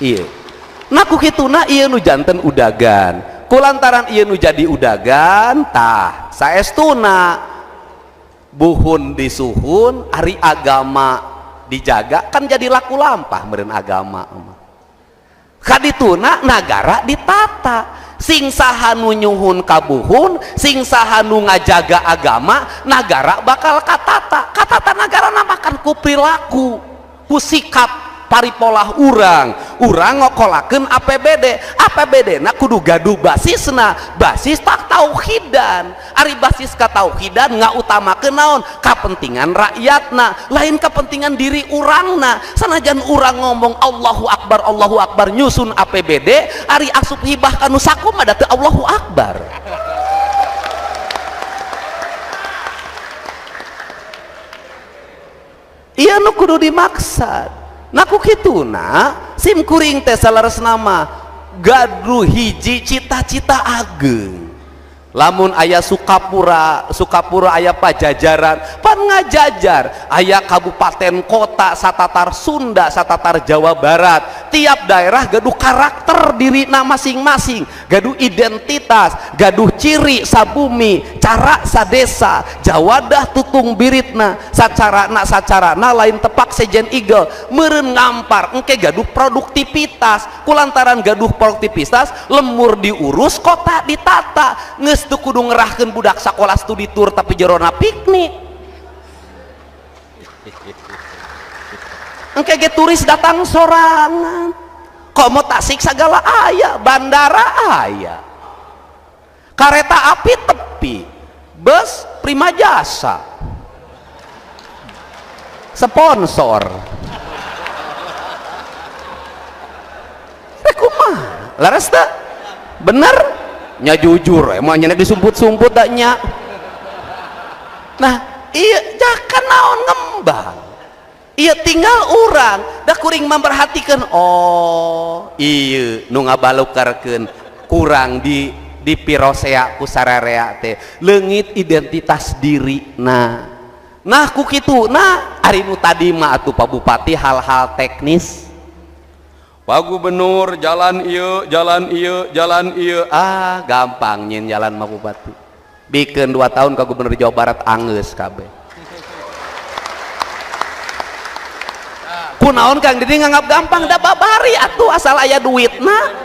iya. Nah ku kituna ieu nu janten udagan, kulantaran ieu nu jadi udagan tah saestuna buhun disuhun ari agama dijaga kan jadi laku lampah meureun agama kadituna nagara ditata sing saha nu nyuhun kabuhun sing saha nu ngajaga agama nagara bakal katata nagara namakan ku perilaku ku sikap paripolah urang ngokolakeun APBD na kudu gaduh basisna basis tak tauhidan ari basis ka tauhidan ngautamakeun naon kapentingan rakyatna lain kapentingan diri urangna sanajan urang ngomong Allahu Akbar nyusun APBD ari asup hibah kanu sakumaha da teu Allahu Akbar. Ieu nu kudu dimaksud. Nah ku kituna sim kuring teh salaresna mah gaduh hiji cita-cita ageng lamun aya Sukapura aya Pajajaran pan ngajajar aya kabupaten kota satatar Sunda satatar Jawa Barat tiap daerah gaduh karakter dirina masing-masing gaduh identitas gaduh ciri sabumi cara sadesa jawadah tutung biritna sacarana lain tepak sejen igel meureun ngampar engke gaduh produktivitas kulantaran gaduh produktivitas lemur diurus kota ditata geus teu kudu ngerahkeun budak sakola studi tour tapi jerona piknik engke ge turis datang sorangan komo Tasik segala aya bandara aya kareta api tepi bus prima jasa sponsor kumaha laras teh bener nya jujur emangnya disumput-sumput daknya nah iya jangan naon ngembang iya tinggal urang da kuring memperhatikan oh iya nu ngabalukarkeun kurang di pirosea ku sararea teh leungit identitas diri nah ku kitu nah ari nu tadi mah atuh Pak Bupati hal-hal teknis Pak Gubernur jalan ieu gampang nyin jalan mah Bupati bikin 2 tahun ka Gubernur Jawa Barat anggeus kabeh kunaon Kang Didi nganggap gampang da babari atuh asal aya duitna